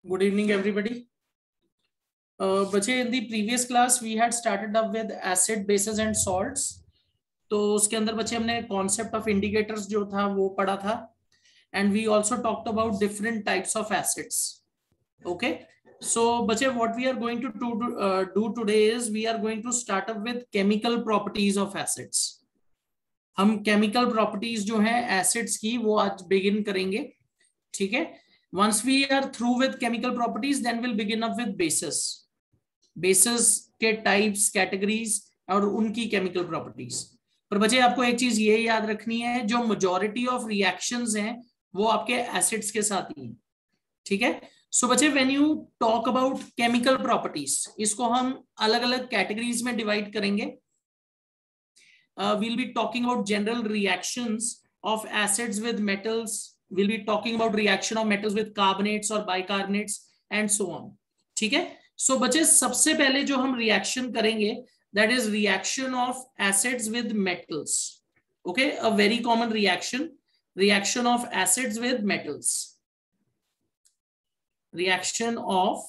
Good evening, everybody. बच्चे in the previous class we had started up with acid, bases and salts. तो उसके अंदर बच्चे हमने concept of indicators जो था वो पढ़ा था, and we also talked about different types of acids. Okay. So बच्चे what we are going to do today is we are going to start up with chemical properties of acids. हम chemical properties जो हैं acids की वो आज begin करेंगे, ठीक है? Once we are through with chemical properties, then we'll begin up with bases. Bases के types, categories और उनकी chemical properties. पर बच्चे आपको एक चीज ये याद रखनी है, जो majority of reactions हैं वो आपके acids के साथ ही हैं, ठीक है? So बच्चे when you talk about chemical properties, इसको हम अलग अलग categories में divide करेंगे. We'll be talking about general reactions of acids with metals. We'll be talking about reaction of metals with carbonates or bicarbonates and so on. ठीक है? So बच्चे सबसे पहले जो हम reaction करेंगे, that is reaction of acids with metals. Okay, a very common reaction of acids with metals. Reaction of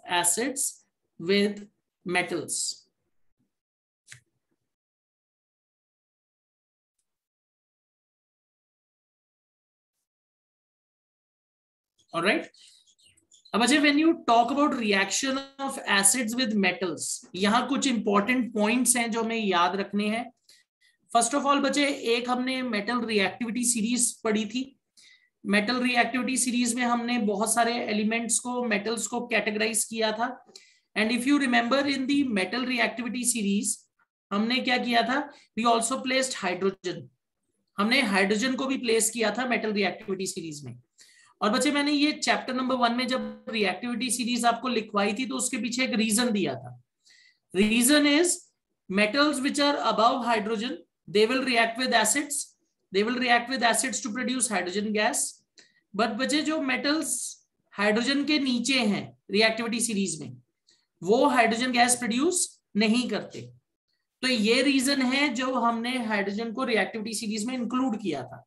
acids with metals. All right. अब अच्छा, when you talk about reaction of acids with metals, यहाँ कुछ important points हैं जो हमें याद रखने हैं. First of all बच्चे, एक हमने metal reactivity series पढ़ी थी. metal reactivity series में हमने बहुत सारे elements को, metals को categorize किया था. And if you remember in the metal reactivity series, हमने क्या किया था? We also placed hydrogen. हमने hydrogen को भी place किया था metal reactivity series में. और बच्चे मैंने ये चैप्टर नंबर 1 में जब रिएक्टिविटी सीरीज आपको लिखवाई थी तो उसके पीछे एक रीजन दिया था. Reason is metals which are above hydrogen, they will react with acids to produce hydrogen gas. But बच्चे जो मेटल्स हाइड्रोजन के नीचे हैं रिएक्टिविटी सीरीज में, वो हाइड्रोजन गैस प्रोड्यूस नहीं करते. तो ये रीजन है जो हमने हाइड्रोजन को रिएक्टिविटी सीरीज में इंक्लूड किया था.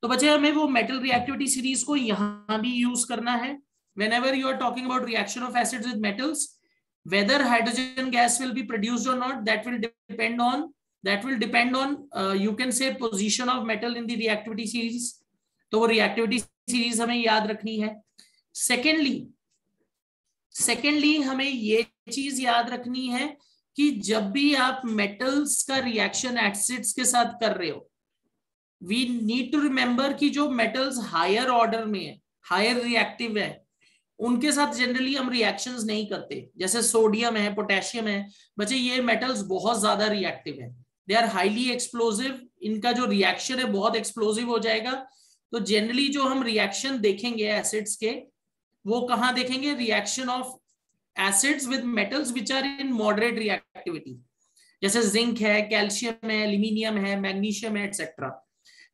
तो बच्चे हमें वो मेटल रिएक्टिविटी सीरीज को यहां भी यूज करना है. whenever you are talking about reaction of acids with metals, whether hydrogen gas will be produced or not, that will depend on you can say position of metal in the reactivity series. तो वो reactivity series हमें याद रखनी है. secondly हमें ये चीज याद रखनी है कि जब भी आप metals का reaction acids के साथ कर रहे हो, we need to remember कि जो metals higher order में है, higher reactive है, उनके साथ जनरली हम रिएक्शंस नहीं करते. जैसे सोडियम है, पोटेशियम है, बच्चे ये मेटल्स बहुत ज्यादा रिएक्टिव है, दे आर हाईली एक्सप्लोसिव. इनका जो रिएक्शन है बहुत एक्सप्लोसिव हो जाएगा. तो जनरली जो हम रिएक्शन देखेंगे एसिड्स के, वो कहां देखेंगे? Reaction of acids with metals which are in moderate reactivity, जैसे जिंक है, कैल्शियम है, एल्यूमिनियम है, मैग्नीशियम है, एक्सेट्रा.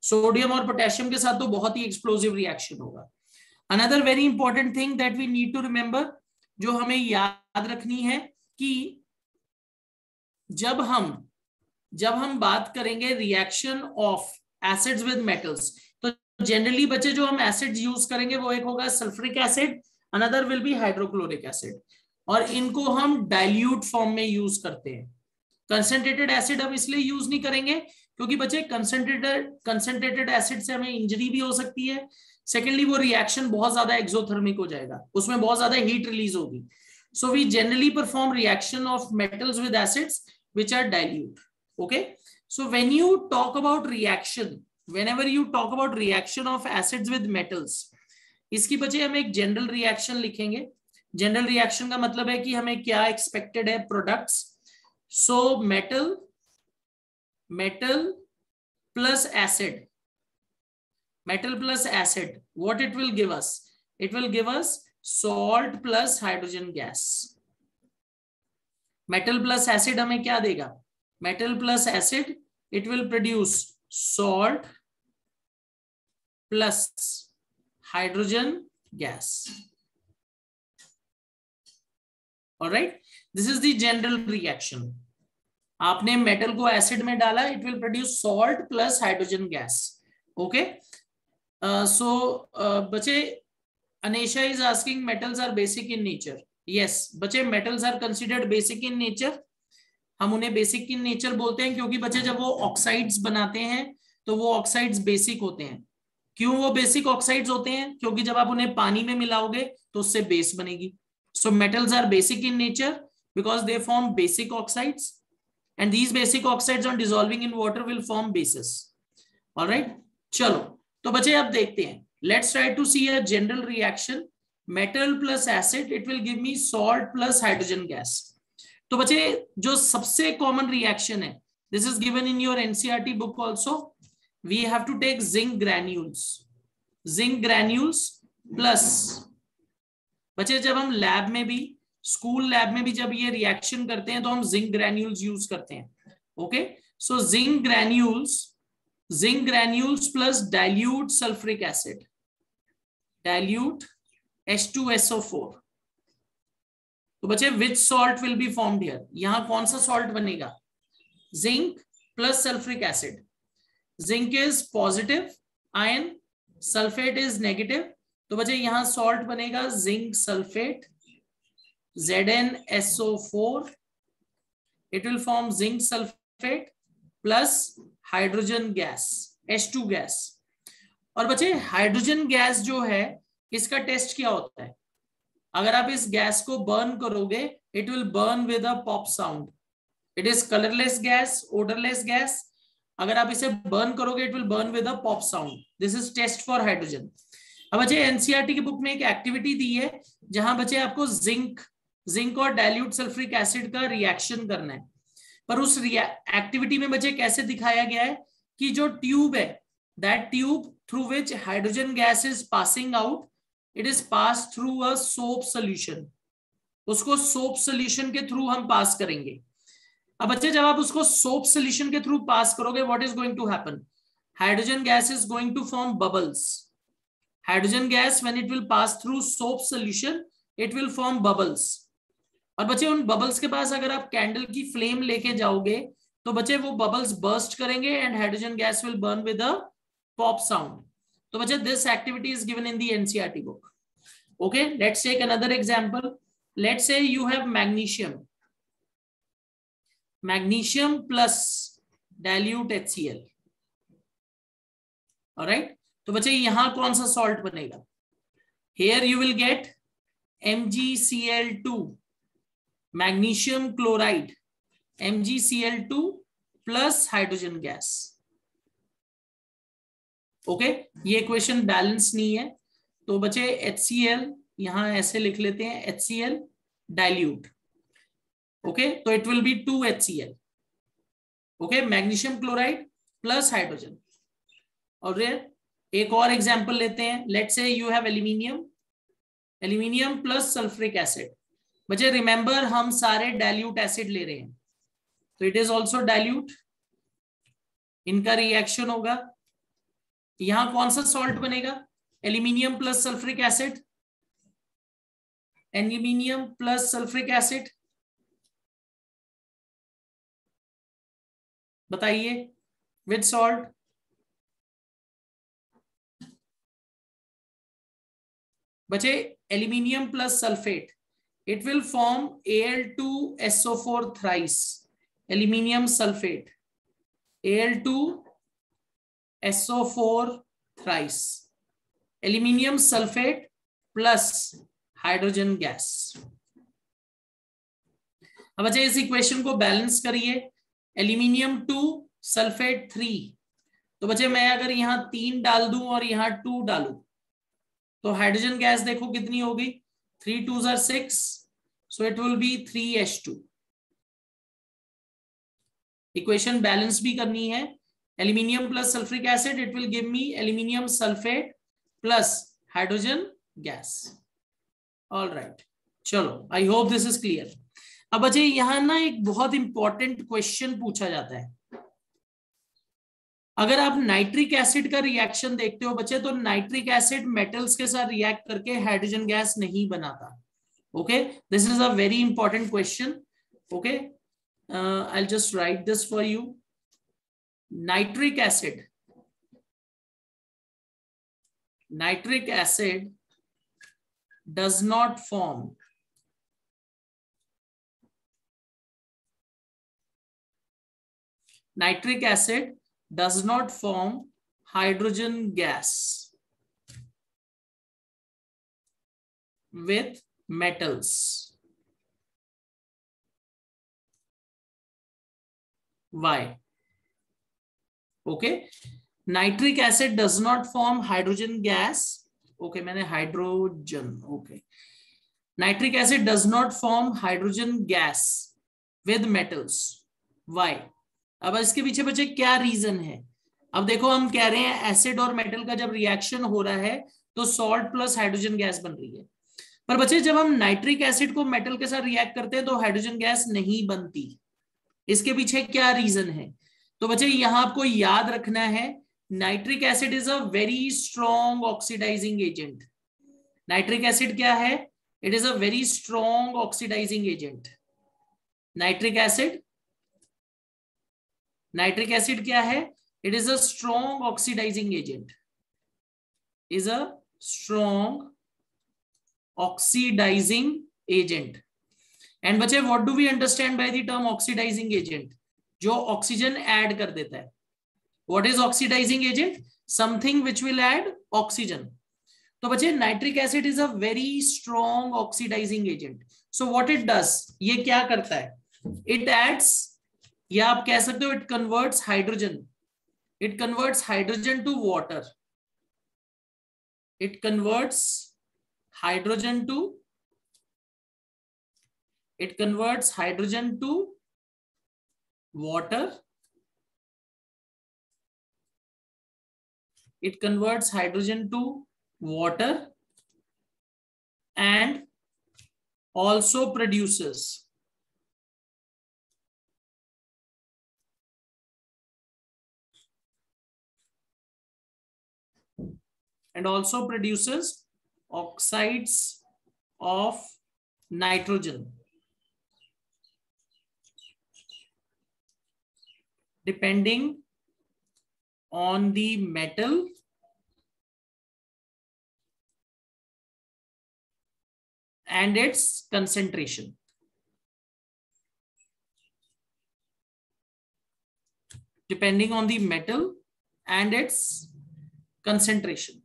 सोडियम और पोटेशियम के साथ तो बहुत ही एक्सप्लोसिव रिएक्शन होगा. Another very important thing that we need to remember, जो हमें याद रखनी है कि जब हम बात करेंगे reaction of acids with metals, तो जनरली बच्चे जो हम एसिड यूज करेंगे वो एक होगा sulphuric acid, another will be hydrochloric acid, और इनको हम डाइल्यूट फॉर्म में यूज करते हैं. कंसंट्रेटेड एसिड हम इसलिए यूज नहीं करेंगे क्योंकि बच्चे कंसंट्रेटेड एसिड से हमें इंजरी भी हो सकती है. सेकेंडली वो रिएक्शन बहुत ज्यादा एक्सोथर्मिक हो जाएगा, उसमें बहुत ज्यादा हीट रिलीज होगी. So we generally perform reaction of metals with acids which are dilute. Okay, so when you talk about reaction, whenever you talk about reaction of acids with metals, इसकी बच्चे हम एक जनरल रिएक्शन लिखेंगे. General reaction का मतलब है कि हमें क्या एक्सपेक्टेड है products. So metal plus acid, what it will give us? It will give us salt plus hydrogen gas. metal plus acid हमें क्या देगा? metal plus acid, it will produce salt plus hydrogen gas. all right, this is the general reaction. आपने metal को acid में डाला, it will produce salt plus hydrogen gas. Okay, बच्चे Anisha is asking metals are basic in nature. Yes, बच्चे metals are considered basic in nature. हम उन्हें basic in nature बोलते हैं क्योंकि बच्चे जब वो ऑक्साइड्स बनाते हैं तो वो ऑक्साइड्स बेसिक होते हैं. क्यों वो बेसिक ऑक्साइड्स होते हैं? क्योंकि जब आप उन्हें पानी में मिलाओगे तो उससे बेस बनेगी. So metals are basic in nature because they form basic oxides and these basic oxides on dissolving in water will form bases. Alright, चलो तो बच्चे अब देखते हैं. Let's try to see a general reaction. Metal plus acid, it will give me salt plus hydrogen gas. तो बच्चे जो सबसे कॉमन रिएक्शन है, this is given in your NCERT book also. We have to take zinc granules plus. बच्चे जब हम lab में भी, स्कूल लैब में भी जब ये रिएक्शन करते हैं तो हम जिंक ग्रैन्यूल्स यूज करते हैं. Okay, so zinc granules plus dilute sulphuric acid, dilute H2SO4. तो बच्चे which salt will be formed here? यहां कौन सा सॉल्ट बनेगा? Zinc plus sulphuric acid. Zinc is positive ion, sulphate is negative. तो बच्चे यहां सॉल्ट बनेगा zinc sulphate, ZnSO4. It will form zinc sulphate plus hydrogen gas, H2 gas. और बच्चे हाइड्रोजन गैस जो है, इसका टेस्ट क्या होता है? अगर आप इस गैस को बर्न करोगे, it will burn with a pop sound. It is colourless gas, odourless gas. अगर आप इसे बर्न करोगे, it will burn with a pop sound. This is test for hydrogen. अब बच्चे एनसीईआरटी की बुक में एक एक्टिविटी दी है जहां बच्चे आपको जिंक और डाइल्यूट सल्फ्यूरिक एसिड का रिएक्शन करना है. पर उस एक्टिविटी में बच्चे कैसे दिखाया गया है कि जो ट्यूब है, that tube through which hydrogen gas is passing out, it is pass through a soap solution. उसको सोप सोल्यूशन के थ्रू हम पास करेंगे. अब बच्चे जब आप उसको सोप सोल्यूशन के थ्रू पास करोगे, what is going to happen? Hydrogen gas is going to form bubbles. Hydrogen gas when it will pass through soap solution, it will form bubbles. और बच्चे उन बबल्स के पास अगर आप कैंडल की flame लेके जाओगे तो बच्चे वो बबल्स बर्स्ट करेंगे and hydrogen gas will burn with a pop sound. तो बच्चे this activity is given in the NCERT book. Okay, let's take another example. Let's say you have magnesium plus dilute HCl. All right, तो बच्चे यहां कौन सा salt बनेगा? Here you will get MgCl2, magnesium chloride, MgCl2 plus hydrogen gas. Okay, ये equation balance नहीं है तो बचे HCl यहां ऐसे लिख लेते हैं, HCl डाइल्यूट. ओके, तो it will be 2HCl. Okay, magnesium chloride plus hydrogen. और एक और एग्जांपल लेते हैं. Let's say you have aluminium plus sulphuric acid. बच्चे रिमेंबर हम सारे डाइल्यूट एसिड ले रहे हैं, तो इट इज ऑल्सो डाइल्यूट. इनका रिएक्शन होगा. यहां कौन सा सॉल्ट बनेगा? Aluminium plus sulphuric acid. Aluminium plus sulphuric acid, बताइए विद सॉल्ट. बचे aluminium plus sulphate, it will form Al2SO4 thrice. Aluminium sulphate, Al2SO4 thrice. Aluminium sulphate plus hydrogen gas. अब बच्चे इस इक्वेशन को बैलेंस करिए. Aluminium 2 sulphate 3. तो बच्चे मैं अगर यहां 3 डाल दूं और यहां 2 डालूं तो हाइड्रोजन गैस देखो कितनी होगी? 3 2s are 6, so it will be 3H2. Equation balance भी करनी है. Aluminium plus sulphuric acid, it will give me aluminium sulphate plus hydrogen gas. All right, चलो I hope this is clear. अब बच्चे यहां ना एक बहुत इंपॉर्टेंट क्वेश्चन पूछा जाता है. अगर आप नाइट्रिक एसिड का रिएक्शन देखते हो बच्चे, तो नाइट्रिक एसिड मेटल्स के साथ रिएक्ट करके हाइड्रोजन गैस नहीं बनाता. Okay, this is a very important question. Okay, I'll just write this for you. Nitric acid nitric acid does not form nitric acid does not form hydrogen gas with metals. Why? Okay, nitric acid does not form hydrogen gas. Okay, मैंने hydrogen. Okay, nitric acid does not form hydrogen gas with metals. Why? अब इसके पीछे बच्चे क्या reason है? अब देखो, हम कह रहे हैं एसिड और मेटल का जब रिएक्शन हो रहा है तो सॉल्ट प्लस हाइड्रोजन गैस बन रही है, पर बच्चे जब हम नाइट्रिक एसिड को मेटल के साथ रिएक्ट करते हैं तो हाइड्रोजन गैस नहीं बनती. इसके पीछे क्या रीजन है? तो बच्चे यहां आपको याद रखना है, nitric acid is a very strong oxidizing agent. Nitric acid क्या है? It is a very strong oxidizing agent. Nitric acid क्या है? It is a strong oxidizing agent. Is a strong oxidizing agent. And बच्चे, what do we understand by the term oxidizing agent? जो oxygen add कर देता है. What is oxidizing agent? Something which will add oxygen. तो बच्चे, nitric acid is a very strong oxidizing agent. So what it does, ये क्या करता है? इट एड्स, या आप कह सकते हो it converts hydrogen. It converts hydrogen to water. It converts hydrogen to water. It converts hydrogen to water and also produces oxides of nitrogen depending on the metal and its concentration. Depending on the metal and its concentration.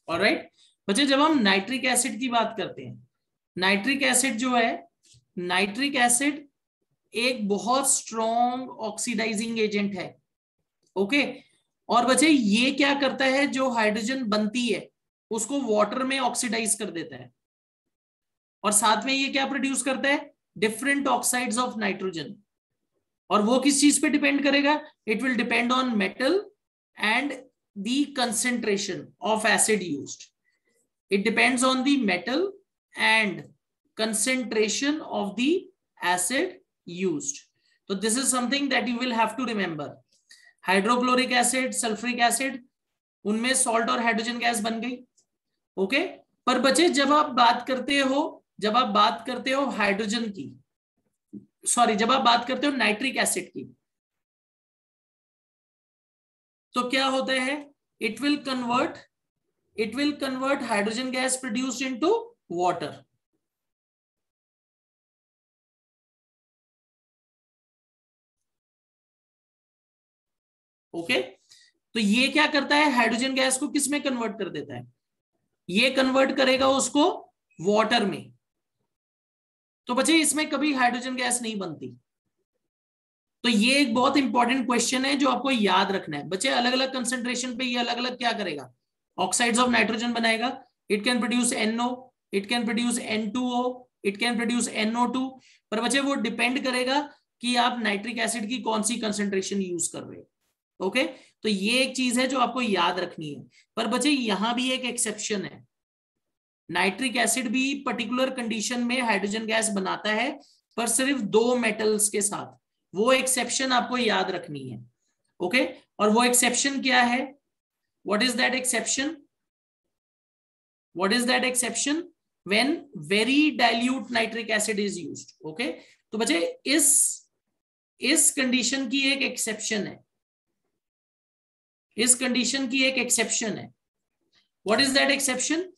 Alright बच्चे, जब हम nitric acid की बात करते हैं, nitric acid जो है, nitric acid एक बहुत स्ट्रॉन्ग ऑक्सीडाइजिंग एजेंट है. ओके, और बच्चे ये क्या करता है, जो हाइड्रोजन बनती है उसको वाटर में ऑक्सीडाइज कर देता है, और साथ में ये क्या प्रोड्यूस करता है? Different oxides of nitrogen. और वो किस चीज पे डिपेंड करेगा? It will depend on metal and the concentration of acid used. It depends on the metal and concentration of the acid used. So this is something that you will have to remember. Hydrochloric acid, sulphuric acid, उनमें salt और hydrogen gas बन गई. Okay, पर बच्चे जब आप बात करते हो हाइड्रोजन की, सॉरी, जब आप बात करते हो नाइट्रिक एसिड की, तो क्या होता है? It will convert hydrogen gas produced into water. Okay, तो ये क्या करता है? हाइड्रोजन गैस को किस में कन्वर्ट कर देता है? ये कन्वर्ट करेगा उसको वाटर में. तो बच्चे इसमें कभी हाइड्रोजन गैस नहीं बनती. तो ये एक बहुत इंपॉर्टेंट क्वेश्चन है जो आपको याद रखना है. बच्चे अलग अलग कंसेंट्रेशन पे ये अलग अलग क्या करेगा? ऑक्साइड्स ऑफ नाइट्रोजन बनाएगा. It can produce NO, it can produce N2O, it can produce NO2. पर बच्चे वो डिपेंड करेगा कि आप नाइट्रिक एसिड की कौन सी कंसेंट्रेशन यूज कर रहे हो. ओके, तो ये एक चीज है जो आपको याद रखनी है. पर बच्चे यहां भी एक एक्सेप्शन है. नाइट्रिक एसिड भी पर्टिकुलर कंडीशन में हाइड्रोजन गैस बनाता है, पर सिर्फ 2 मेटल्स के साथ. वो एक्सेप्शन आपको याद रखनी है. ओके, और वो एक्सेप्शन क्या है? What is that exception? When very dilute nitric acid is used. Okay, तो बच्चे इस कंडीशन की एक एक्सेप्शन है, इस कंडीशन की एक एक्सेप्शन है। What is that exception?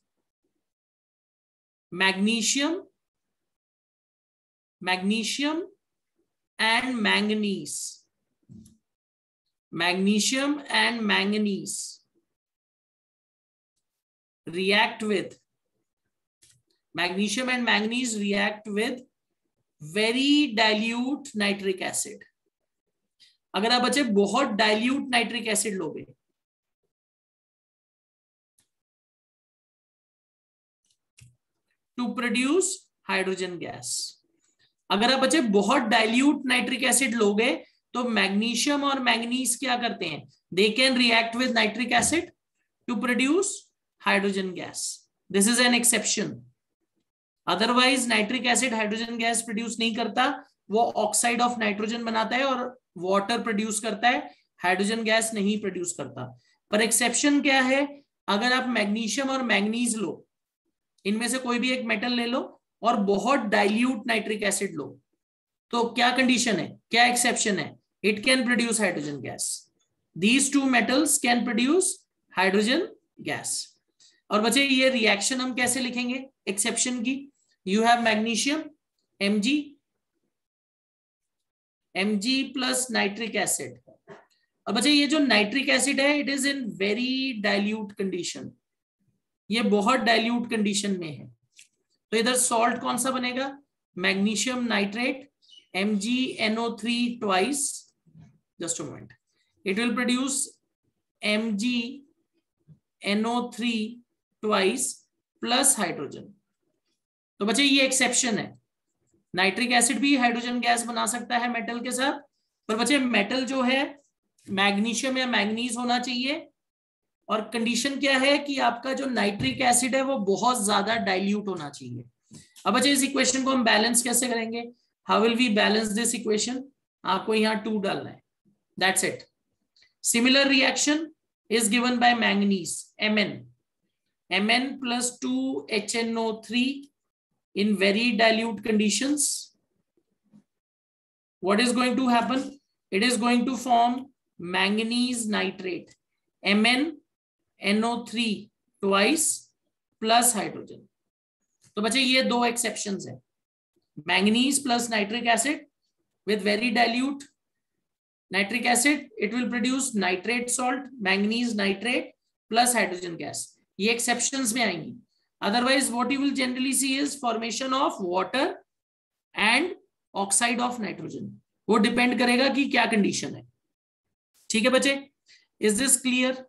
Magnesium and manganese, magnesium and manganese react with very dilute nitric acid। अगर आप बच्चे बहुत डाइल्यूट नाइट्रिक एसिड लोगे टू प्रोड्यूस हाइड्रोजन गैस, अगर आप बच्चे बहुत डाइल्यूट नाइट्रिक एसिड लोगे तो मैग्नीशियम और मैंगनीज क्या करते हैं? They can react with nitric acid to produce hydrogen gas. This is an exception. Otherwise nitric acid hydrogen gas produce नहीं करता, वो ऑक्साइड ऑफ नाइट्रोजन बनाता है और वाटर प्रोड्यूस करता है, हाइड्रोजन गैस नहीं प्रोड्यूस करता। पर एक्सेप्शन क्या है? अगर आप मैग्नीशियम और मैंगनीज लो, इनमें से कोई भी एक मेटल ले लो और बहुत डाइल्यूट नाइट्रिक एसिड लो, तो क्या कंडीशन है, क्या एक्सेप्शन है? It can produce hydrogen gas. These two metals can produce hydrogen gas. और बच्चे ये रिएक्शन हम कैसे लिखेंगे एक्सेप्शन की? You have magnesium Mg plus nitric acid. और बच्चे ये जो नाइट्रिक एसिड है it is in very dilute condition, ये बहुत डाइल्यूट कंडीशन में है। तो इधर सॉल्ट कौन सा बनेगा? Magnesium nitrate MgNO3 twice, just a moment, it will produce MgNO3 twice plus hydrogen. तो बच्चे ये एक्सेप्शन है, नाइट्रिक एसिड भी हाइड्रोजन गैस बना सकता है मेटल के साथ, पर बच्चे मेटल जो है मैग्नीशियम या मैंगनीज होना चाहिए। और कंडीशन क्या है कि आपका जो नाइट्रिक एसिड है वो बहुत ज्यादा डाइल्यूट होना चाहिए। अब बच्चे इस इक्वेशन को हम बैलेंस कैसे करेंगे? How will we balance this equation? आपको यहाँ 2 डालना है, that's it. Similar reaction is given by manganese Mn plus 2HNO3 in very dilute conditions. What is going to happen? It is going to form manganese nitrate, MnNO3 twice plus hydrogen। तो बच्चे ये 2 exceptions है, manganese plus nitric acid with very dilute nitric acid, it will produce nitrate salt, manganese nitrate plus hydrogen gas। ये exceptions में आएंगी। Otherwise, what you will generally see is formation of water and oxide of nitrogen। वो depend करेगा कि क्या condition है। ठीक है बच्चे, इज दिस क्लियर?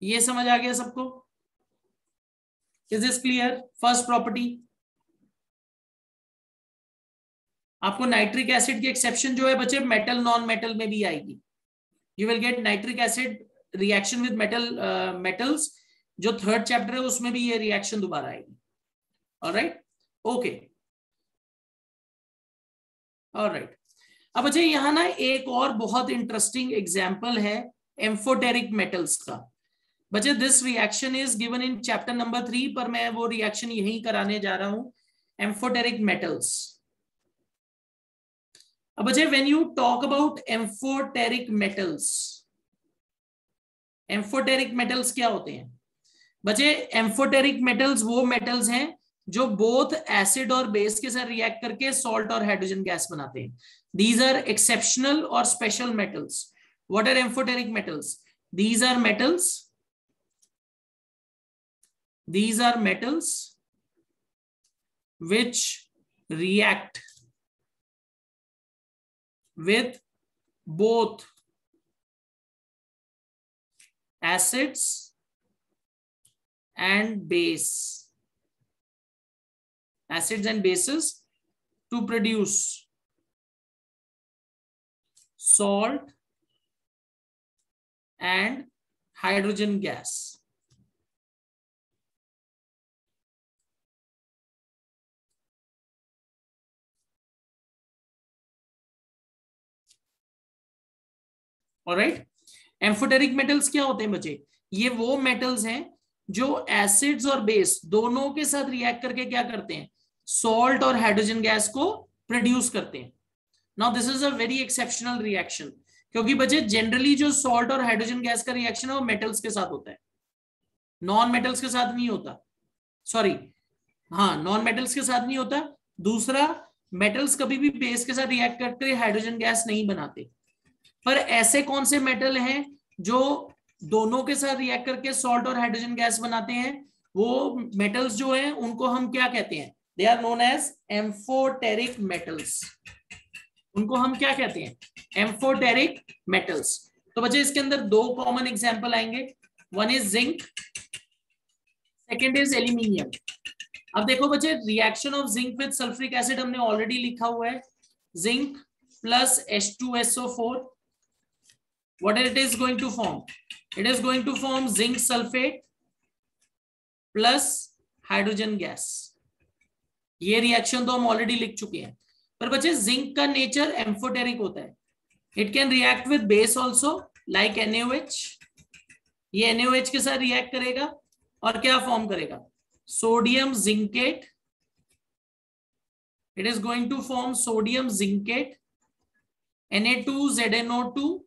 ये समझ आ गया सबको? Is this clear? First property, आपको नाइट्रिक एसिड की एक्सेप्शन जो है बच्चे मेटल नॉन मेटल में भी आएगी। You will gate nitric acid reaction with metals, जो 3rd चैप्टर है उसमें भी ये रिएक्शन दोबारा आएगी। Alright, okay, alright. अब बच्चे यहाँ ना एक और बहुत इंटरेस्टिंग एग्जाम्पल है एम्फोटेरिक मेटल्स का। बच्चे this reaction is given in chapter number 3, पर मैं वो रिएक्शन यही कराने जा रहा हूं, एम्फोटेरिक मेटल्स। अब बच्चे when you talk about amphoteric metals, amphoteric metals क्या होते हैं? बच्चे एम्फोटेरिक मेटल्स वो मेटल्स हैं जो बोथ एसिड और बेस के साथ रिएक्ट करके सॉल्ट और हाइड्रोजन गैस बनाते हैं। These are exceptional or special metals. What are amphoteric metals? These are metals which react with both acids and bases to produce salt and hydrogen gas। Alright, amphoteric metals क्या होते हैं बच्चे? ये वो metals हैं जो एसिड्स और base दोनों के साथ रिएक्ट करके क्या करते हैं, सॉल्ट और हाइड्रोजन गैस को प्रोड्यूस करते हैं। Now this is a very exceptional reaction, क्योंकि बच्चे जनरली जो सॉल्ट और हाइड्रोजन गैस का रिएक्शन है वो मेटल्स के साथ होता है, नॉन मेटल्स के साथ नहीं होता। सॉरी, हाँ, नॉन मेटल्स के साथ नहीं होता। दूसरा, मेटल्स कभी भी बेस के साथ रिएक्ट करके हाइड्रोजन गैस नहीं बनाते। पर ऐसे कौन से मेटल हैं जो दोनों के साथ रिएक्ट करके सॉल्ट और हाइड्रोजन गैस बनाते हैं? वो मेटल्स जो हैं उनको हम क्या कहते हैं? They are known as amphoteric metals. उनको हम क्या कहते हैं? Amphoteric metals. तो बच्चे इसके अंदर दो कॉमन एग्जांपल आएंगे, one is zinc, second is aluminium. अब देखो बच्चे, reaction of zinc with sulphuric acid हमने ऑलरेडी लिखा हुआ है, zinc plus H2SO4, what it is going to form? It is going to form zinc sulfate plus hydrogen gas। ये reaction तो हम ऑलरेडी लिख चुके हैं। पर बच्चे, जिंक का नेचर एम्फोटेरिक होता है, it can react with base also like NaOH। ये NaOH के साथ रिएक्ट करेगा और क्या फॉर्म करेगा? Sodium zincate. It is going to form sodium zincate Na2ZNO2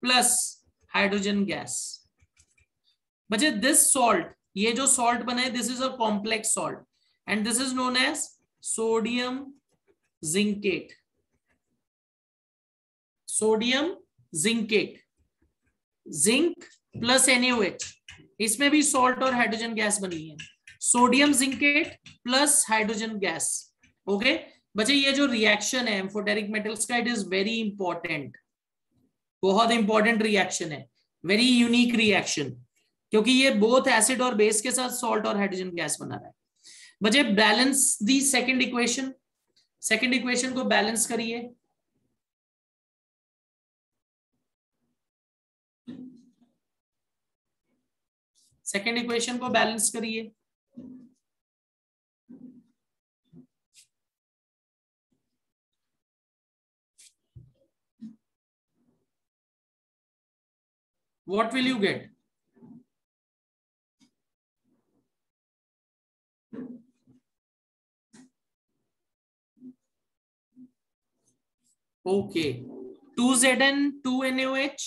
plus hydrogen gas. बच्चे, दिस सॉल्ट, ये जो सॉल्ट बना है, this is a complex salt and this is known as sodium zincate. Sodium zincate, zinc plus NaOH, इसमें भी salt और hydrogen gas बनी है, sodium zincate plus hydrogen gas. Okay बच्चे, ये जो रिएक्शन है एम्फोटेरिक मेटल्स का, इट इज वेरी इंपॉर्टेंट, बहुत इंपॉर्टेंट रिएक्शन है, वेरी यूनिक रिएक्शन, क्योंकि ये बोथ एसिड और बेस के साथ सॉल्ट और हाइड्रोजन गैस बना रहा है। बच्चे, balance the second equation, second equation को बैलेंस करिए। सेकंड इक्वेशन को बैलेंस करिए। What will you get? Okay, 2Zn 2NaOH,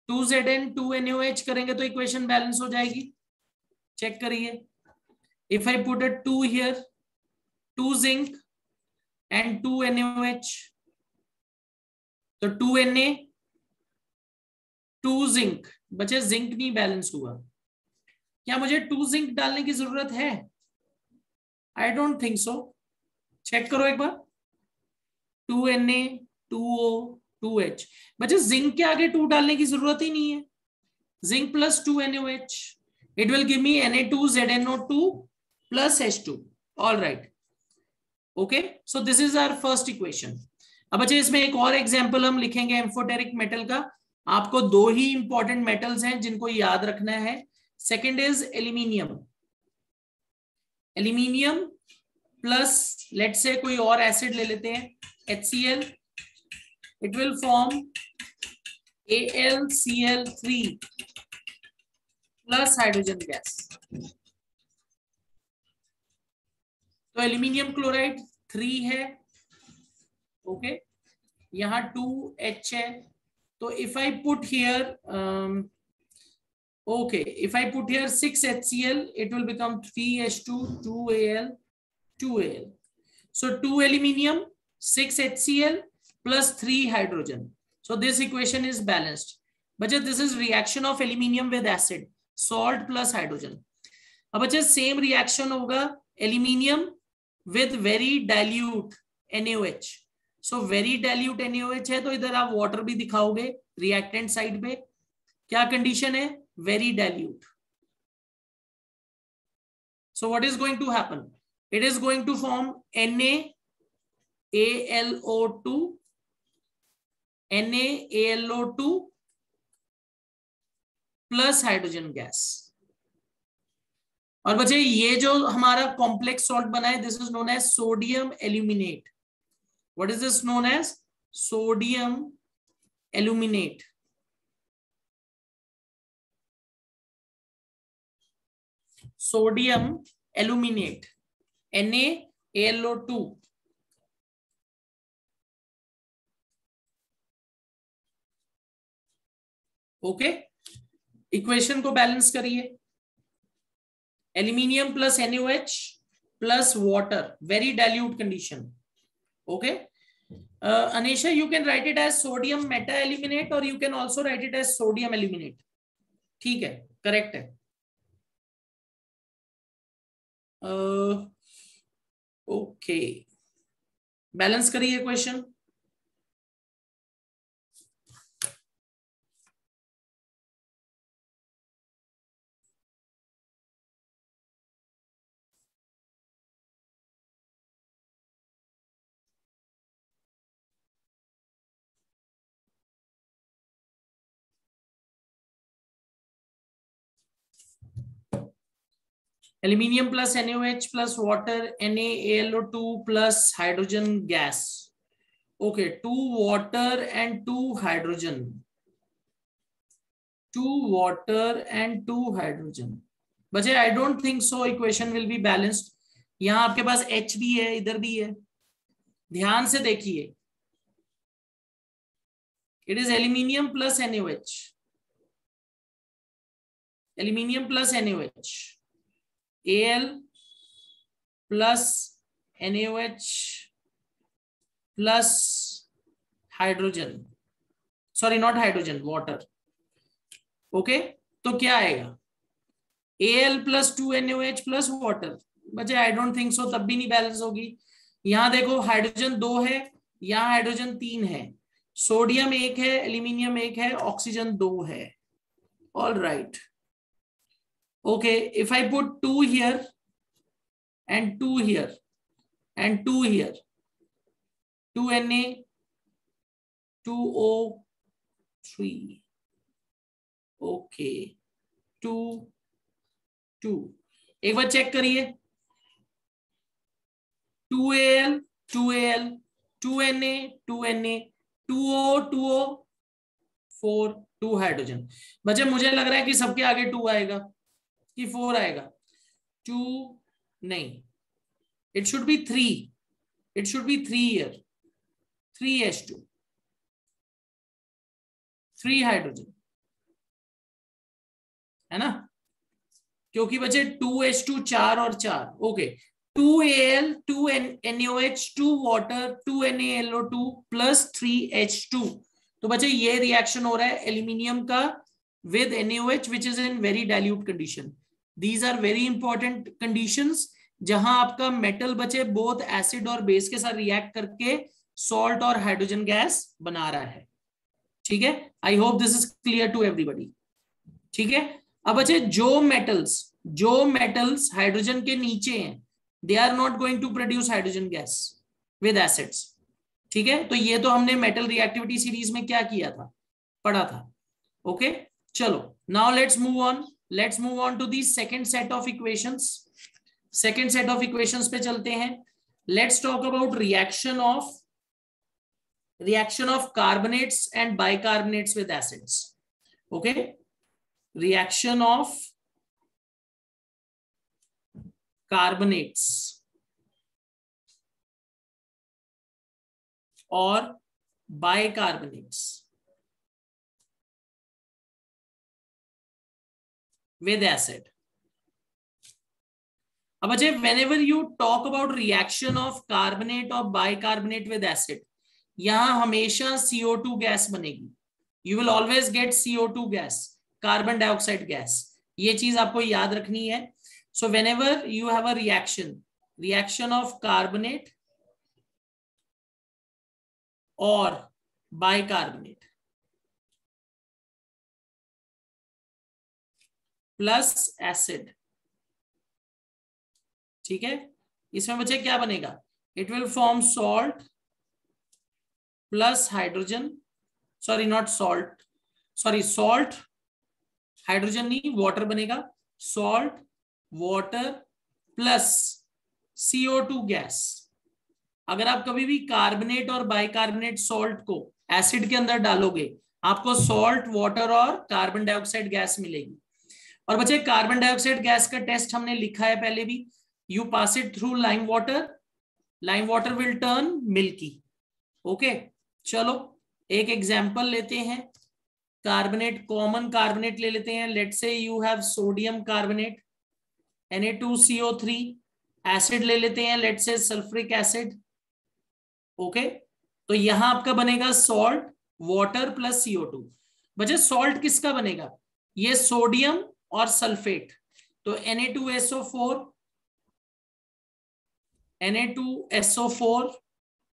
2Zn 2NaOH करेंगे तो इक्वेशन बैलेंस हो जाएगी। चेक करिए, if I put a 2 here, 2 zinc and 2 NaOH, तो 2 Na 2 जिंक। बच्चे, जिंक नहीं बैलेंस हुआ, क्या मुझे 2 जिंक डालने की जरूरत है? I don't think so. Check करो एक बार, 2 Na 2O 2H। बच्चे, जिंक के आगे 2 डालने की जरूरत ही नहीं है, zinc plus 2 NaOH, it will give me Na2ZNO2 plus H2। All right, okay, so this is our first equation. अब बच्चे, इसमें एक और एग्जांपल हम लिखेंगे एम्फोटेरिक मेटल का। आपको दो ही इंपॉर्टेंट मेटल्स हैं जिनको याद रखना है। Second is aluminium, aluminium plus let say कोई और एसिड ले लेते हैं, HCl, it will form AlCl3 plus hydrogen gas. तो एल्यूमिनियम क्लोराइड 3 है, ओके, यहां 2H है, तो if I put here okay, if I put here 6 HCl, it will become 3H2 2Al 2Al, so 2 aluminium 6 HCl plus 3 hydrogen, so this equation is balanced। बच्चे, this is reaction of aluminium with acid, salt plus hydrogen। अब बच्चे, same reaction होगा aluminium with very dilute NaOH, so very dilute NaOH है तो इधर आप water भी दिखाओगे रिएक्टेंट साइड पे, क्या कंडीशन है? Very dilute, so what is going to happen? It is going to form NaAlO2 plus hydrogen gas. और बच्चे, ये जो हमारा कॉम्प्लेक्स सॉल्ट बना है, this is known as sodium aluminate. What is this known as? Sodium aluminate. Sodium aluminate NaAlO2, okay. Equation को balance करिए, aluminium plus NaOH plus water, very dilute condition, okay. Anisha, you can write it as sodium meta aluminate or you can also write it as sodium aluminate, ठीक है, correct है। Okay, balance करिए question. Aluminium plus NaOH plus water, NaAlO2 plus hydrogen gas. Okay, 2 water and 2 hydrogen. 2 water and 2 hydrogen. बच्चे I don't think so equation will be balanced. यहाँ आपके पास H भी है, इधर भी है, ध्यान से देखिए. It is aluminium plus NaOH. Aluminium plus NaOH. Al plus NaOH plus hydrogen, sorry not hydrogen, water, okay. तो क्या आएगा? Al plus 2 NaOH plus water. बच्चे I don't think so, तब भी नहीं बैलेंस होगी. यहां देखो हाइड्रोजन 2 है, यहां हाइड्रोजन 3 है, सोडियम 1 है, एल्यूमिनियम 1 है, ऑक्सीजन 2 है. All right, okay. If I put 2 here and 2 here and 2 here, 2 Na 2 O3, okay, 2 2. एक बार चेक करिए, 2Al 2Al 2Na 2Na 2O 2O 4 2 hydrogen. बच्चे मुझे लग रहा है कि सबके आगे 2 आएगा कि 4 आएगा. 2 नहीं, it should be 3. It should be 3 here. 3H2, 3 hydrogen, है ना? क्योंकि बच्चे 2H2 4 और 4, okay. 2Al 2 NaOH 2 water 2 NaLO2 plus 3H2. तो बच्चे ये रिएक्शन हो रहा है एल्यूमिनियम का with NaOH which is in very dilute condition. These are very important conditions जहां आपका मेटल बचे बोथ एसिड और बेस के साथ रिएक्ट करके सॉल्ट और हाइड्रोजन गैस बना रहा है. ठीक है, I hope this is clear to everybody. ठीक है, अब बचे जो मेटल्स हाइड्रोजन के नीचे हैं, they are not going to produce hydrogen gas with acids. ठीक है, तो ये तो हमने मेटल रिएक्टिविटी सीरीज में क्या किया था, पढ़ा था. ओके, चलो now let's move on to the second set of equations. Second set of equations पे चलते हैं. Let's talk about reaction of carbonates and bicarbonates with acids. Okay, reaction of carbonates और बाइकार्बोनेट्स with acid. अब बच्चे whenever you talk about reaction of carbonate or bicarbonate with acid, यहां हमेशा CO2 gas बनेगी. You will always get CO2 gas, carbon dioxide gas. ये चीज आपको याद रखनी है. So whenever you have a reaction of carbonate or bicarbonate plus acid, ठीक है, इसमें बच्चे क्या बनेगा, it will form salt plus hydrogen, sorry not salt, sorry salt hydrogen नहीं, वाटर बनेगा. Salt water plus CO2 gas. अगर आप कभी भी कार्बोनेट और बाइकार्बोनेट सॉल्ट को एसिड के अंदर डालोगे, आपको सॉल्ट वाटर और कार्बन डाइऑक्साइड गैस मिलेगी. और बच्चे कार्बन डाइऑक्साइड गैस का टेस्ट हमने लिखा है पहले भी, you pass it through lime water will turn milky. Okay, चलो एक एग्जांपल लेते हैं, कार्बोनेट, कॉमन कार्बोनेट ले लेते हैं। Let's say you have sodium carbonate Na2CO3, acid ले लेते हैं, let's say sulphuric acid. Okay, तो यहां आपका बनेगा सॉल्ट, वाटर प्लस CO2। बच्चे सॉल्ट किसका बनेगा, ये सोडियम और सल्फेट, तो Na2SO4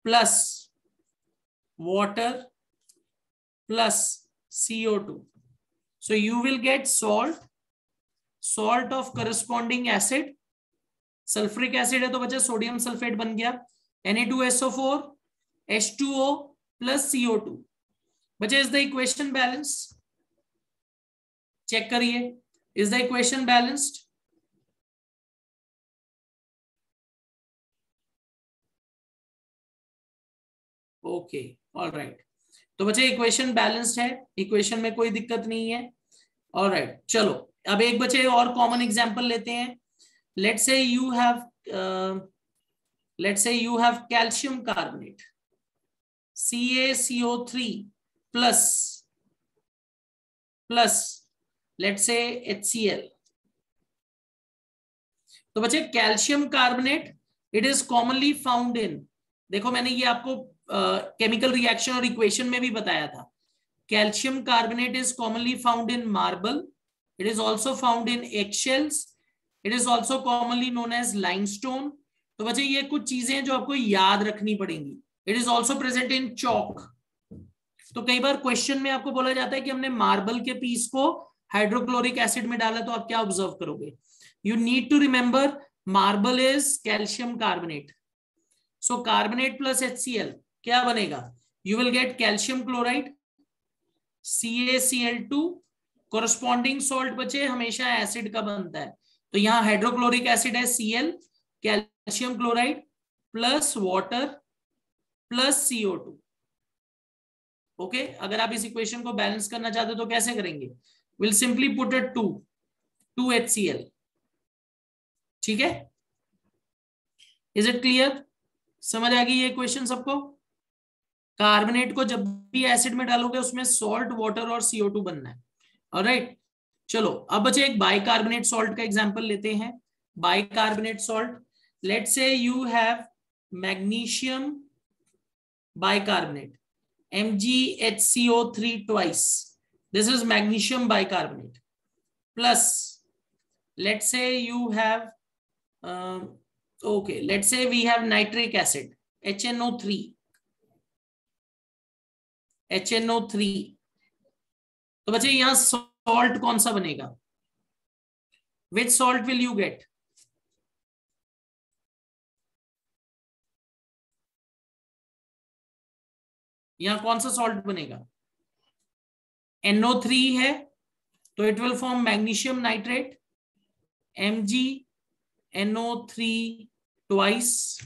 plus water plus CO2. So you will get salt of corresponding acid. Sulphuric acid है तो बच्चा सोडियम सल्फेट बन गया, Na2SO4 H2O plus CO2। बच्चा is the equation balance, check करिए, is the equation balanced? Okay, all right, तो बच्चे equation balanced है, इक्वेशन में कोई दिक्कत नहीं है। ऑलराइट, चलो अब एक बच्चे और कॉमन एग्जांपल लेते हैं। Let's say you have calcium carbonate CaCO3 plus let's say HCl। तो बच्चे calcium carbonate it is commonly found इन, देखो मैंने ये आपको केमिकल रिएक्शन और इक्वेशन में भी बताया था। Calcium carbonate is commonly found in marble, it is also found in eggshells, it is also commonly known as limestone. तो बच्चे ये कुछ चीजें हैं जो आपको याद रखनी पड़ेंगी। It is also present in chalk. तो कई बार क्वेश्चन में आपको बोला जाता है कि हमने मार्बल के पीस को हाइड्रोक्लोरिक एसिड में डाला, तो आप क्या ऑब्जर्व करोगे, you need to remember marble is calcium carbonate. So carbonate plus HCl क्या बनेगा, you will get calcium chloride CaCl2। Corresponding salt बचे हमेशा एसिड का बनता है, तो यहां हाइड्रोक्लोरिक एसिड है Cl, calcium chloride plus water plus CO2। Okay, अगर आप इस इक्वेशन को बैलेंस करना चाहते हो तो कैसे करेंगे, will simply put it 2 HCl। ठीक है, इज इट क्लियर, समझ आ गई ये इक्वेशन सबको? कार्बोनेट को जब भी एसिड में डालोगे उसमें सॉल्ट, वाटर और CO2 बनना है। ऑलराइट, चलो अब बचे एक बाइकार्बोनेट सॉल्ट का एग्जांपल लेते हैं। Bicarbonate salt, let's say you have magnesium bicarbonate MgHCO3 twice, this is magnesium bicarbonate, plus let's say you have okay, let's say we have nitric acid HNO3 तो बच्चे यहां सॉल्ट कौन सा बनेगा, which salt will you get, यहां कौन सा salt बनेगा, NO3 है तो it will form magnesium nitrate MgNO3 twice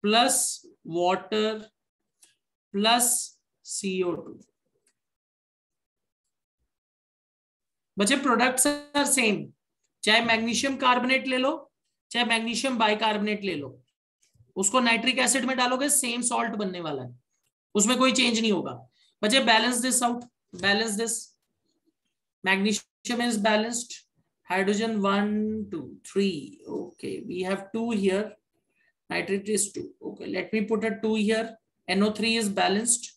plus water plus CO2। बच्चे प्रोडक्ट्स आर सेम, चाहे मैग्नीशियम कार्बोनेट ले लो चाहे मैग्नीशियम बाइकार्बोनेट ले लो, उसको नाइट्रिक एसिड में डालोगे सेम सॉल्ट बनने वाला है, उसमें कोई चेंज नहीं होगा। बच्चे balance this out, balance this, magnesium is balanced, hydrogen 1 2 3, okay we have 2 here, nitrate is 2, okay let me put a 2 here, NO3 is balanced,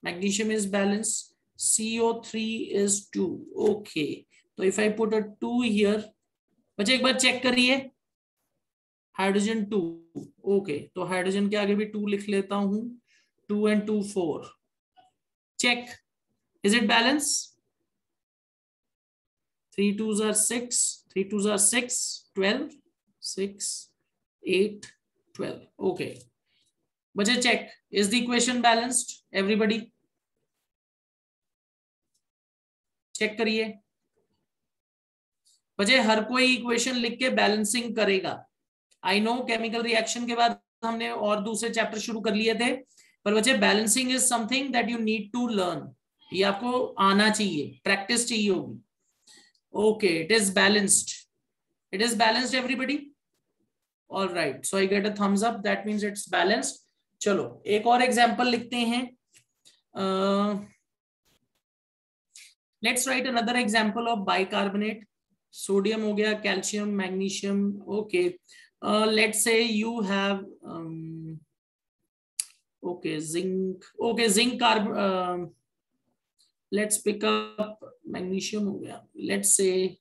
magnesium is balanced, CO3 is 2, okay तो if I put a 2 here, बच्चे एक बार check करिए, hydrogen 2, okay तो hydrogen के आगे भी 2 लिख लेता हूं, 2 and 2 4, check, is it balance, 3 2s are 6, 3 2s are 6, 12, 6 8 12, okay बच्चे check, is the equation balanced, everybody check करिए। बच्चे हर कोई इक्वेशन लिख के बैलेंसिंग करेगा, आई नो केमिकल रिएक्शन के बाद हमने और दूसरे चैप्टर शुरू कर लिए थे, पर बच्चे balancing is something that you need to learn, ये आपको आना चाहिए, प्रैक्टिस चाहिए होगी। Okay, it is balanced. It is balanced, everybody. All right, so I get a thumbs up. That means it's balanced. चलो एक और एग्जांपल लिखते हैं. Let's write another example of bicarbonate. Sodium हो गया, calcium, magnesium. Okay, let's say you have okay, zinc. Okay, zinc carb. Let's pick up magnesium हो गया. Let's say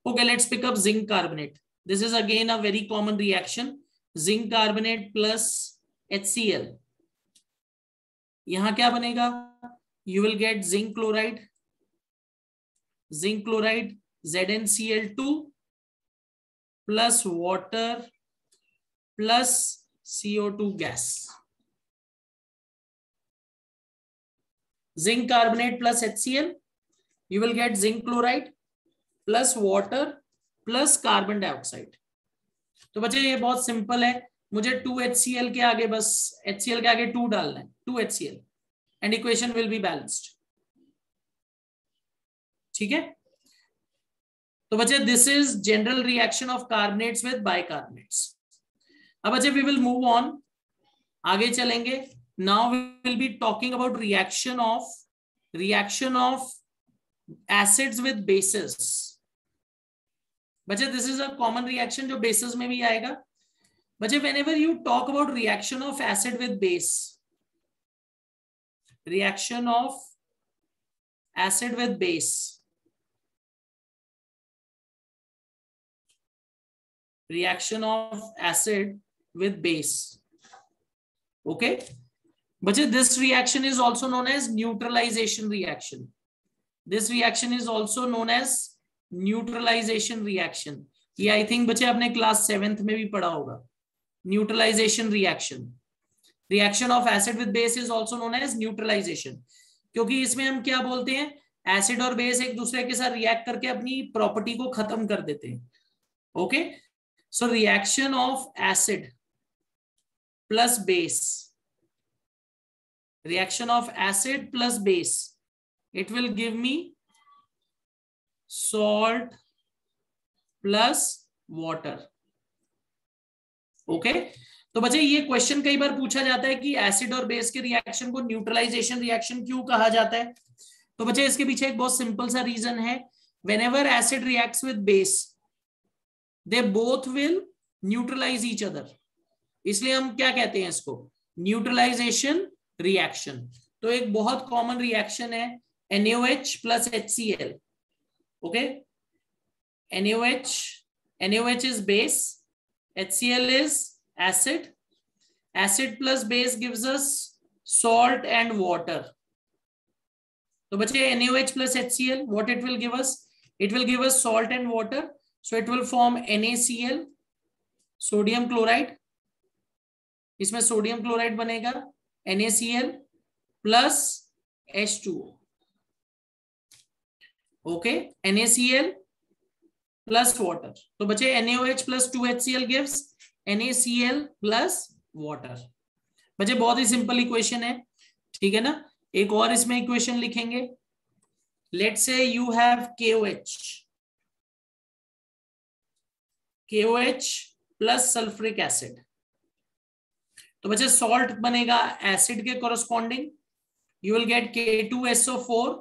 okay, let's pick up zinc carbonate. This is again a very common reaction. Zinc carbonate plus HCl. यहां क्या बनेगा? You will get zinc chloride. Zinc chloride ZnCl2 plus water plus CO2 gas. Zinc carbonate plus HCl, you will get zinc chloride plus water plus carbon dioxide. तो बच्चे ये बहुत simple है. मुझे 2HCl के आगे बस HCl के आगे 2 डालना है, 2HCl, and equation will be balanced. ठीक है. तो बच्चे this is general reaction of carbonates with bicarbonates. अब बच्चे वी विल मूव ऑन, आगे चलेंगे. Now we will be talking about reaction of acids with bases. बच्चे this is a common reaction जो बेसिस में भी आएगा. बच्चे whenever you talk about reaction of acid with base, reaction of acid with base, reaction of acid with base. Okay, but this reaction is also known as neutralization reaction. This reaction is also known as neutralization reaction. ये I think बच्चे आपने class 7th में भी पढ़ा होगा. Neutralization reaction. Reaction of acid with base is also known as neutralization. क्योंकि इसमें हम क्या बोलते हैं, एसिड और बेस एक दूसरे के साथ रिएक्ट करके अपनी प्रॉपर्टी को खत्म कर देते हैं. Okay, so reaction of acid plus base, reaction of acid plus base, it will give me salt plus water. Okay, तो बच्चे ये क्वेश्चन कई बार पूछा जाता है कि एसिड और बेस के रिएक्शन को न्यूट्रलाइजेशन रिएक्शन क्यों कहा जाता है. तो बच्चे इसके पीछे एक बहुत सिंपल सा रीजन है. Whenever acid reacts with base, they both will neutralize each other. इसलिए हम क्या कहते हैं इसको, न्यूट्रलाइजेशन रिएक्शन. तो एक बहुत कॉमन रिएक्शन है NaOH plus HCl. Okay, NaOH is base, HCl is acid. Acid plus base gives us salt and water. तो बच्चे NaOH plus HCl, what it will give us? It will give us salt and water. So it will form NaCl, sodium chloride. इसमें sodium chloride बनेगा NaCl plus H2O. Okay, NaCl plus water. तो बचे NaOH plus 2HCl gives NaCl plus water. बचे बहुत ही simple equation है. ठीक है ना. एक और इसमें इक्वेशन लिखेंगे. Let's say you have KOH plus sulphuric acid. तो बच्चे सॉल्ट बनेगा एसिड के corresponding. You will gate K2SO4.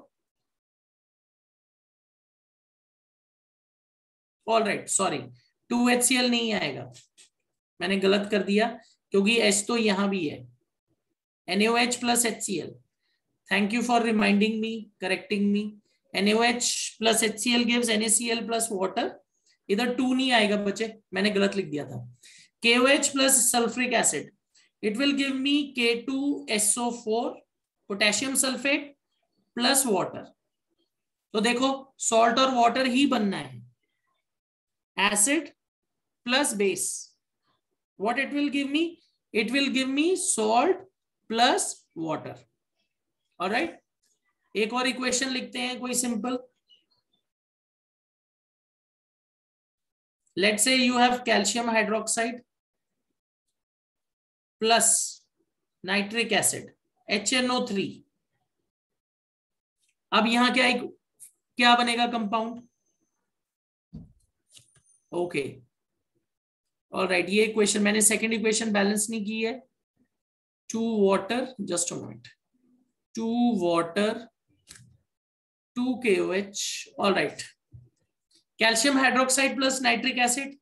All right, sorry 2HCl नहीं आएगा, मैंने गलत कर दिया क्योंकि H तो यहां भी है. NaOH plus HCl. Thank you for reminding me, correcting me. NaOH plus HCl gives NaCl plus water. इधर 2 नहीं आएगा बच्चे, मैंने गलत लिख दिया था. KOH plus sulphuric acid, it will give me K2SO4 potassium sulphate plus water. तो देखो सॉल्ट और वाटर ही बनना है. Acid plus base, what it will give me? It will give me salt plus water. Alright, एक और equation लिखते हैं कोई simple. Let's say you have calcium hydroxide plus nitric acid, HNO3. अब यहां क्या बनेगा कंपाउंड? ओके ऑलराइट, ये इक्वेशन मैंने सेकंड इक्वेशन बैलेंस नहीं की है. 2 water, just a minute, 2 water 2 KOH. Alright, calcium hydroxide plus nitric acid.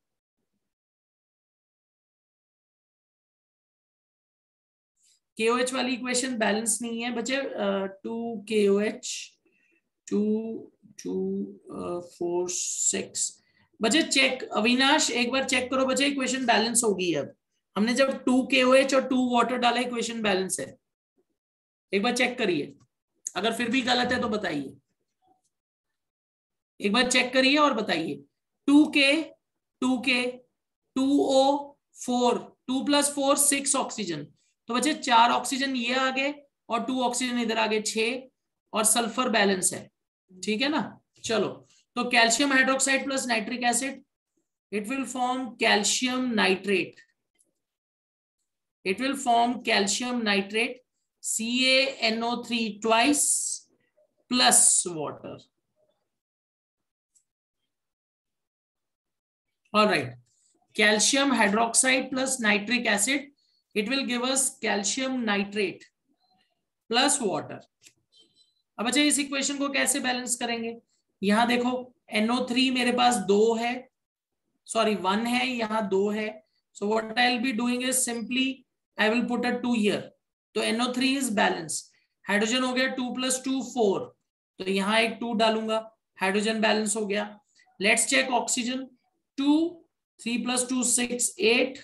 KOH वाली इक्वेशन बैलेंस नहीं है बच्चे. 2 KOH 2 2 4 6 बच्चे. चेक अविनाश, एक बार चेक करो बच्चे, इक्वेशन बैलेंस होगी. अब हमने जब 2 KOH और 2 वाटर डाला, इक्वेशन बैलेंस है. एक बार चेक करिए, अगर फिर भी गलत है तो बताइए. एक बार चेक करिए और बताइए. 2K 2K 2O 4 2 + 4 6 oxygen. तो बच्चे 4 ऑक्सीजन ये आ गए और 2 ऑक्सीजन इधर आ गए, 6. और सल्फर बैलेंस है, ठीक है ना. चलो, तो calcium hydroxide plus nitric acid, it will form calcium nitrate. It will form calcium nitrate, CaNO3 twice plus water. Alright, calcium hydroxide plus nitric acid, it will give us calcium nitrate plus water. अब अच्छा, इस equation को कैसे balance करेंगे? यहां देखो, NO3 मेरे पास 2 है, सॉरी 1 है, यहां 2 है. So what I will be doing is simply I will put a 2 here. तो NO3 इज बैलेंस. हाइड्रोजन हो गया 2 + 2 4, तो यहां एक 2 डालूंगा, हाइड्रोजन बैलेंस हो गया. Let's check oxygen. 2 3 + 2 6 8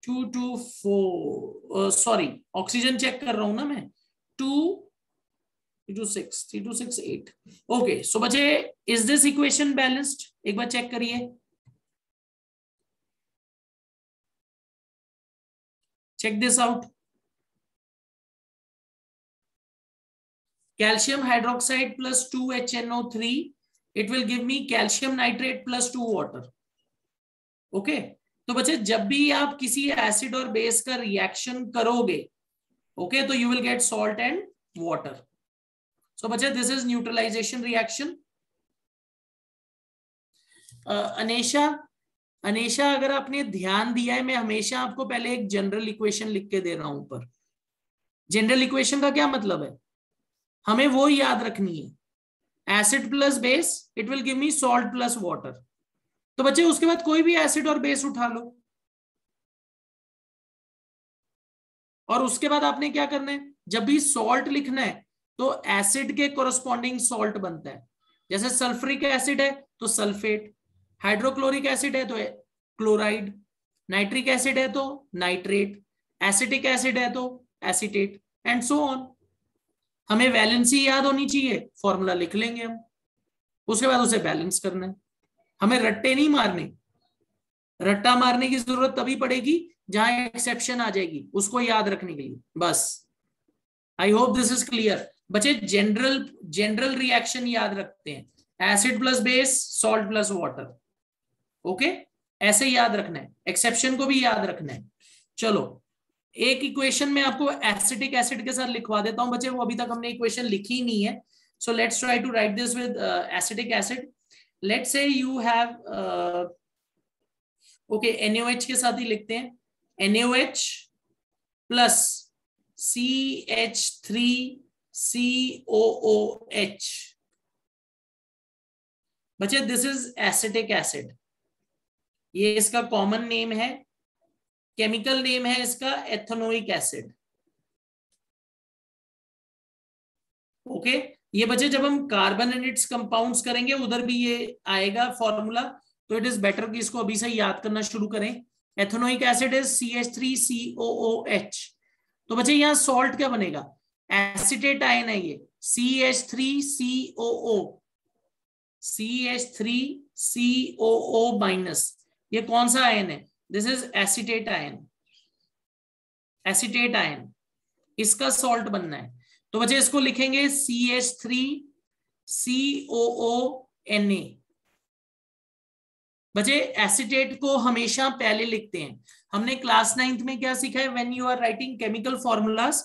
2 2 4, sorry oxygen check कर रहा हूं ना मैं. 2 3 2 6 3 2 6 8. ओके, सो बच्चे, इज दिस इक्वेशन बैलेंस्ड? एक बार चेक करिए, check this out. Calcium hydroxide plus 2 HNO3, it will give me calcium nitrate plus 2 water. Okay, तो बच्चे जब भी आप किसी एसिड और बेस का रिएक्शन करोगे, ओके, तो you will get salt and water. So बच्चे, this is neutralization reaction. Anesha, अगर आपने ध्यान दिया है, मैं हमेशा आपको पहले एक जनरल इक्वेशन लिख के दे रहा हूं ऊपर. जनरल इक्वेशन का क्या मतलब है? हमें वो याद रखनी है. Acid plus base, it will give me salt plus water. तो बच्चे, उसके बाद कोई भी एसिड और बेस उठा लो, और उसके बाद आपने क्या करना है, जब भी सॉल्ट लिखना है तो एसिड के कोरस्पॉन्डिंग सॉल्ट बनता है. जैसे सल्फ्रिक एसिड है तो सल्फेट, हाइड्रोक्लोरिक एसिड है तो क्लोराइड, नाइट्रिक एसिड है तो नाइट्रेट, एसिटिक एसिड है तो एसीटेट, एंड सो ऑन. हमें वैलेंसी याद होनी चाहिए, फॉर्मूला लिख लेंगे हम, उसके बाद उसे बैलेंस करना है. हमें रट्टे नहीं मारने. रट्टा मारने की जरूरत तभी पड़ेगी जहां एक्सेप्शन आ जाएगी, उसको याद रखने के लिए बस. आई होप दिस इज क्लियर. बच्चे, जनरल रिएक्शन याद रखते हैं, acid plus base, salt plus water. Okay, ऐसे याद रखना है, एक्सेप्शन को भी याद रखना है. चलो, एक इक्वेशन में आपको एसिटिक एसिड के साथ लिखवा देता हूं बच्चे, वो अभी तक हमने इक्वेशन लिखी नहीं है. So let's try to write this with acetic acid. Let's say you have, okay, NaOH के साथ ही लिखते हैं. NaOH प्लस CH3COOH. बच्चे, दिस इज एसिटिक एसिड. ये इसका कॉमन नेम है, केमिकल नेम है इसका एथेनोइक एसिड. ओके, ये बच्चे जब हम कार्बन एंड इट्स कंपाउंड्स करेंगे उधर भी ये आएगा फॉर्मूला, तो इट इज बेटर कि इसको अभी से याद करना शुरू करें. Ethanoic acid is CH3COOH. तो बच्चे, यहाँ सॉल्ट क्या बनेगा? एसिटेट आयन है ये, CH3COO, CH3COO माइनस. ये कौन सा आयन है? This is acetate ion. Acetate ion, इसका सॉल्ट बनना है. तो बच्चे, इसको लिखेंगे CH3COONA. बच्चे, एसिटेट को हमेशा पहले लिखते हैं. हमने क्लास 9th में क्या सीखा है? When you are writing chemical formulas,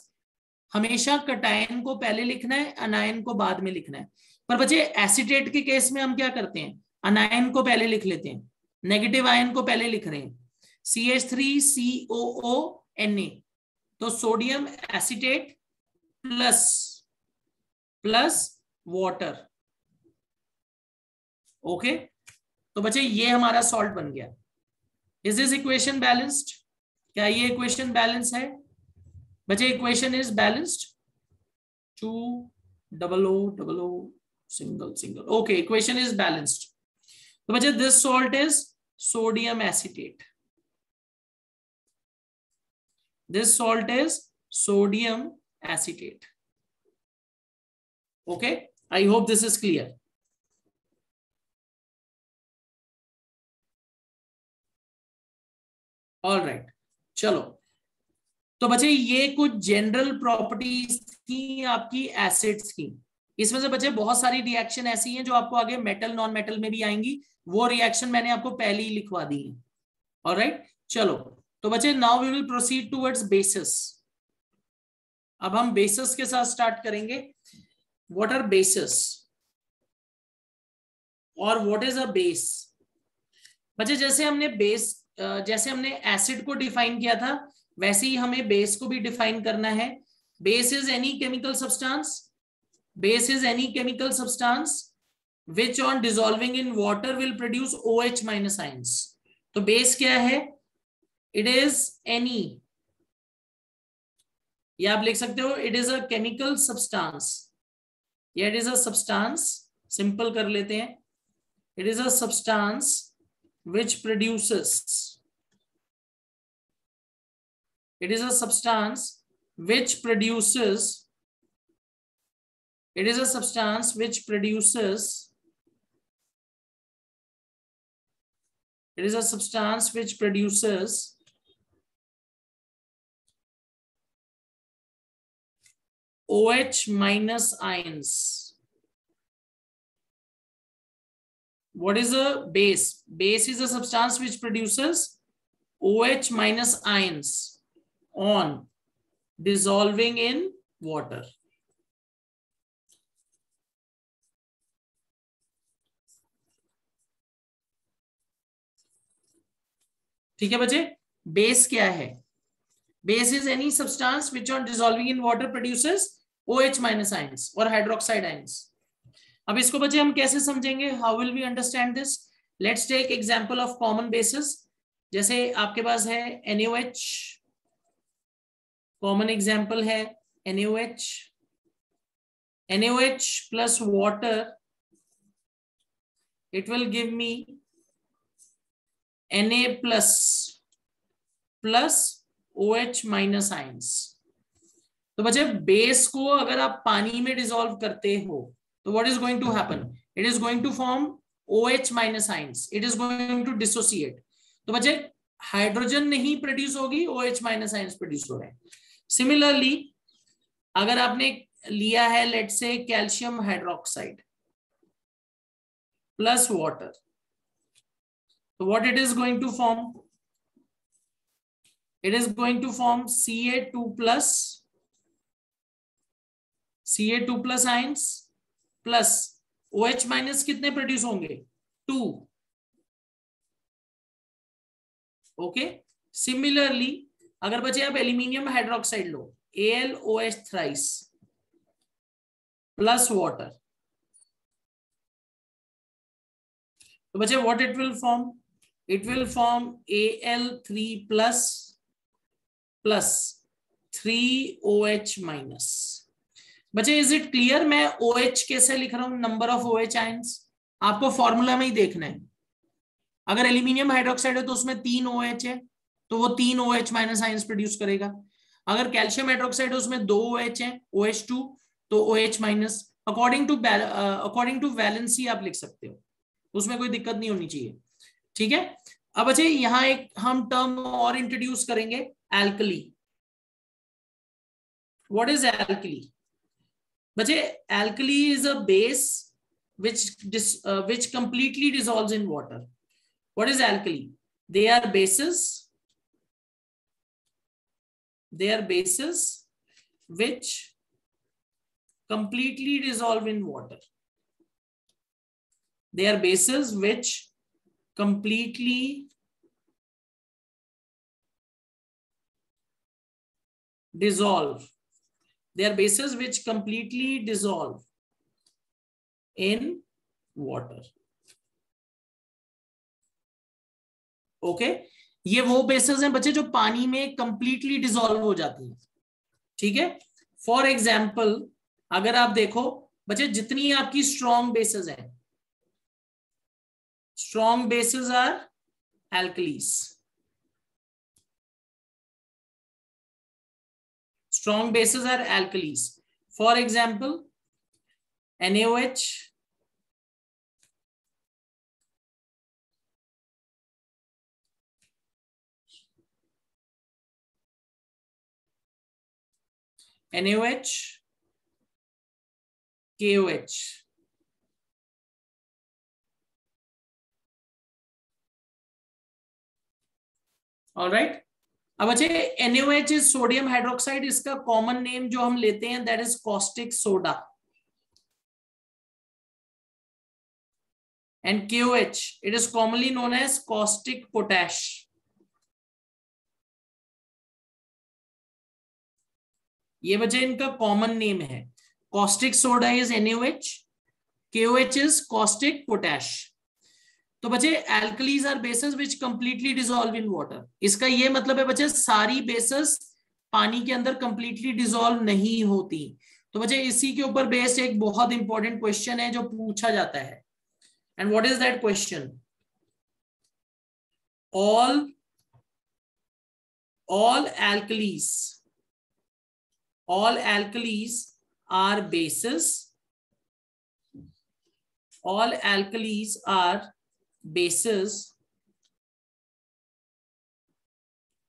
हमेशा कटायन को पहले लिखना है, अनायन को बाद में लिखना है. पर बच्चे, एसिटेट के केस में हम क्या करते हैं? अनायन को पहले लिख लेते हैं. नेगेटिव आयन को पहले लिख रहे हैं, CH3COO Na, तो sodium acetate plus water. Okay, तो बच्चे ये हमारा सॉल्ट बन गया। Is this equation balanced? क्या ये इक्वेशन बैलेंस है बच्चे? Equation is balanced. 2 single. Okay, equation is balanced. तो बच्चे this salt is sodium acetate, this salt is sodium acetate. Okay, I hope this is clear. All right, चलो। तो बच्चे ये कुछ जनरल प्रॉपर्टीज थी आपकी एसिड्स की। इसमें से बच्चे बहुत सारी रिएक्शन ऐसी हैं जो आपको आगे मेटल नॉन मेटल में भी आएंगी, वो रिएक्शन मैंने आपको पहले ही लिखवा दी है। ऑल राइट, चलो। तो बच्चे now we will proceed towards bases. अब हम बेसिस के साथ स्टार्ट करेंगे। व्हाट आर बेसिस और व्हाट इज अ बेस? बच्चे जैसे हमने एसिड को डिफाइन किया था, वैसे ही हमें बेस को भी डिफाइन करना है। Base is any chemical substance, base is any chemical substance which on dissolving in water will produce OH minus ions। तो बेस क्या है? It is any, या आप लिख सकते हो it is a chemical substance, या it is a substance, simple कर लेते हैं, it is a substance which produces, it is a substance which produces, it is a substance which produces, it is a substance which produces OH minus ions। What is a base? Base is a substance which produces OH minus ions on dissolving in water। ठीक है बच्चे, base क्या है? Base is any substance which on dissolving in water produces OH minus ions और hydroxide ions. अब इसको बच्चे हम कैसे समझेंगे? How will we understand this? Let's take example of common bases. जैसे आपके पास है NaOH, कॉमन एग्जांपल है NaOH। NaOH plus water, it will give me Na plus OH minus ions. तो बच्चे बेस को अगर आप पानी में डिसॉल्व करते हो तो what is going to happen? It is going to form OH minus ions, it is going to dissociate. तो बच्चे हाइड्रोजन नहीं प्रोड्यूस होगी, OH माइनस आयंस प्रोड्यूस हो रहे हैं। सिमिलरली अगर आपने लिया है let's say calcium hydroxide plus water, तो what it is going to form? It is going to form Ca2 plus ions plus OH minus कितने प्रोड्यूस होंगे? 2। ओके, सिमिलरली अगर बचे आप एल्यूमिनियम हाइड्रोक्साइड लो, AlOH थ्राइस प्लस वाटर, तो बचे what it will form? It will form Al3 plus 3OH minus। बच्चे is it clear? मैं OH कैसे लिख रहा हूं? नंबर ऑफ OH आयंस आपको फॉर्मूला में ही देखना है। अगर एल्यूमिनियम हाइड्रोक्साइड है तो उसमें 3 OH है, तो वो 3 OH माइनस आयंस प्रोड्यूस करेगा। अगर कैल्शियम हाइड्रोक्साइड है उसमें 2 OH है, OH2, तो OH minus. According to valency आप लिख सकते हो, उसमें कोई दिक्कत नहीं होनी चाहिए। ठीक है, अब अच्छा यहां एक हम टर्म और इंट्रोड्यूस करेंगे, एल्कली। What is alkali? बच्चे alkali is a base which completely dissolves in water। What is alkali? They are bases which completely dissolve in water। They are bases which completely dissolve. They are bases which completely dissolve in water. Okay ये वो bases हैं बच्चे जो पानी में completely dissolve हो जाती हैं. ठीक है. फॉर एग्जाम्पल अगर आप देखो बच्चे जितनी आपकी स्ट्रॉन्ग बेसेस हैं, strong bases are alkalis. Strong bases are alkalis. For example, NaOH, NaOH, KOH. All right. अब अच्छे NaOH इज सोडियम हाइड्रोक्साइड. इसका कॉमन नेम जो हम लेते हैं that is caustic soda. And KOH it is commonly known as caustic potash. ये बच्चे इनका कॉमन नेम है. Caustic soda is NaOH, KOH is caustic potash. तो बच्चे alkalis are bases which completely dissolve in water. इसका ये मतलब है बच्चे सारी बेसेस पानी के अंदर कंप्लीटली डिसॉल्व नहीं होती. तो बच्चे इसी के ऊपर बेस्ड एक बहुत इंपॉर्टेंट क्वेश्चन है जो पूछा जाता है. And what is that question? all alkalis are bases. All alkalis are bases.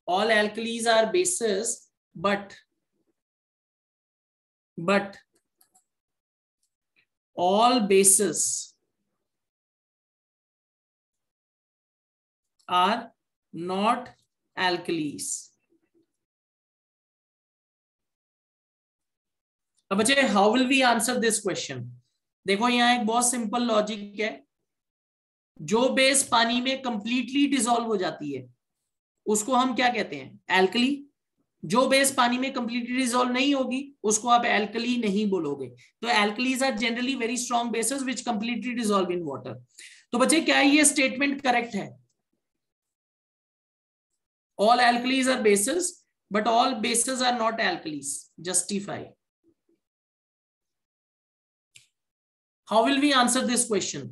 All alkalis are bases, but all bases are not alkalis. अब बच्चे how will we answer this question? देखो यहाँ एक बहुत सिंपल लॉजिक है. जो base पानी में कंप्लीटली डिसॉल्व हो जाती है उसको हम क्या कहते हैं? एल्कली. जो बेस पानी में कंप्लीटली डिसॉल्व नहीं होगी उसको आप एल्कली नहीं बोलोगे. तो alkalis are generally very strong bases which completely dissolve in water. तो बच्चे क्या ये स्टेटमेंट करेक्ट है? All alkalis are bases but all bases are not alkalis. Justify. How will we answer this question?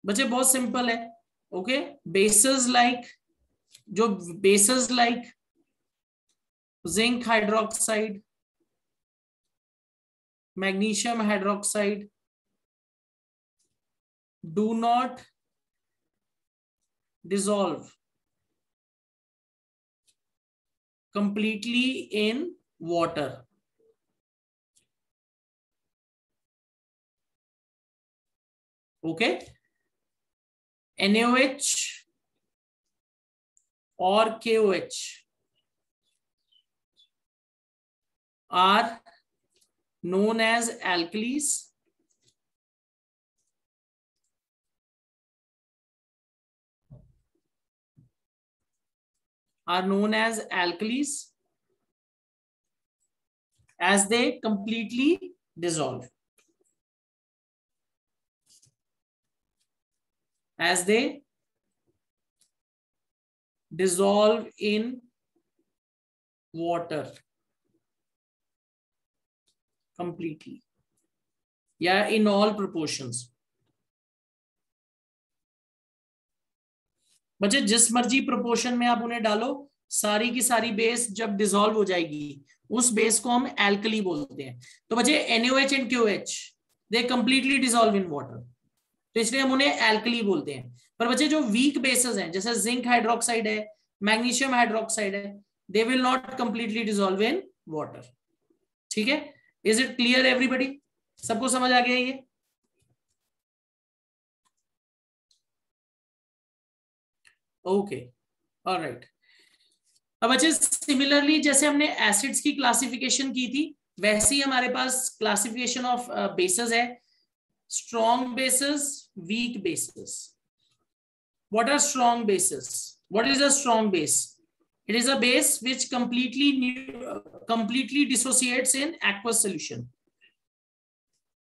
बच्चे बहुत सिंपल है. Okay bases like जो bases like zinc hydroxide, magnesium hydroxide do not dissolve completely in water. Okay, NaOH or KOH are known as alkalis. Are known as alkalis as they completely dissolve. As they dissolve in water completely या in all proportions. बच्चे जिस मर्जी proportion में आप उन्हें डालो सारी की सारी बेस जब डिसॉल्व हो जाएगी उस बेस को हम एल्कली बोलते हैं. तो बच्चे NaOH and KOH they completely dissolve in water तो इसलिए हम उन्हें एल्कली बोलते हैं. पर बच्चे जो वीक बेसेस हैं जैसे जिंक हाइड्रोक्साइड है, मैग्नीशियम हाइड्रोक्साइड है, they will not completely dissolve in water. ठीक है. Is it clear everybody? सबको समझ आ गया ये? Okay alright. अब बच्चे सिमिलरली जैसे हमने एसिड्स की क्लासिफिकेशन की थी वैसे ही हमारे पास क्लासिफिकेशन ऑफ बेसेस है. strong bases, weak bases. What are strong bases? What is a strong base? It is a base which completely dissociates in aqueous solution.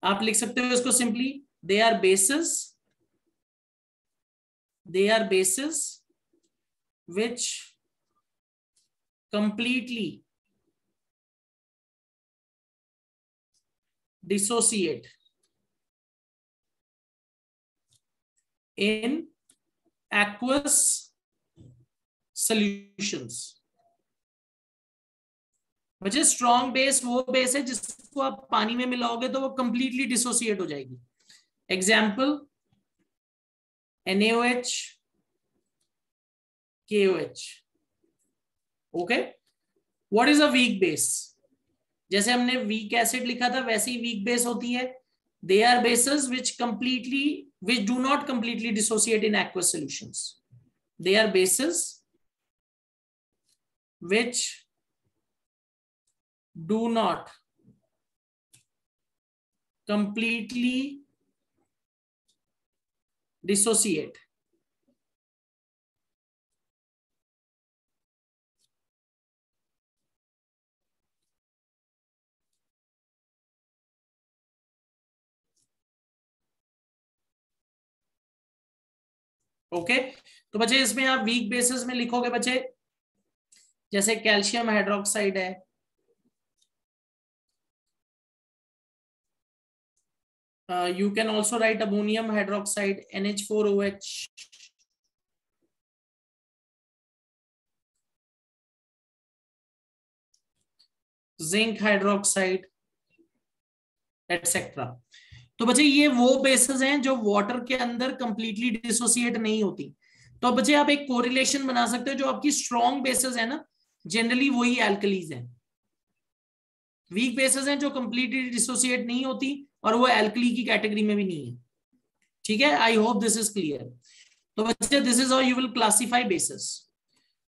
आप लिख सकते हो इसको simply. They are bases which completely dissociate in aqueous solutions. मुझे strong base वो base है जिसको आप पानी में मिलाओगे तो वो कंप्लीटली डिसोसिएट हो जाएगी. Example NaOH, KOH. Okay. What is a weak base? जैसे हमने वीक एसिड लिखा था वैसे ही वीक बेस होती है. They are bases which do not completely dissociate in aqueous solutions. They are bases which do not completely dissociate okay. तो बच्चे इसमें आप वीक बेसिस में लिखोगे बच्चे, जैसे कैल्शियम हाइड्रोक्साइड है, you can also write ammonium hydroxide, NH4OH. Zinc hydroxide etcetera. तो बच्चे ये वो बेसेस हैं जो वाटर के अंदर कंप्लीटली डिसोसिएट नहीं होती. तो बच्चे आप एक कोरिलेशन बना सकते हो, जो आपकी स्ट्रॉन्ग बेसेस है ना जनरली वही एल्कलीज हैं. वीक बेसेस हैं जो कंप्लीटली डिसोसिएट नहीं होती और वो एल्कली की कैटेगरी में भी नहीं है. ठीक है, I hope this is clear. तो बच्चे this is how you will classify bases.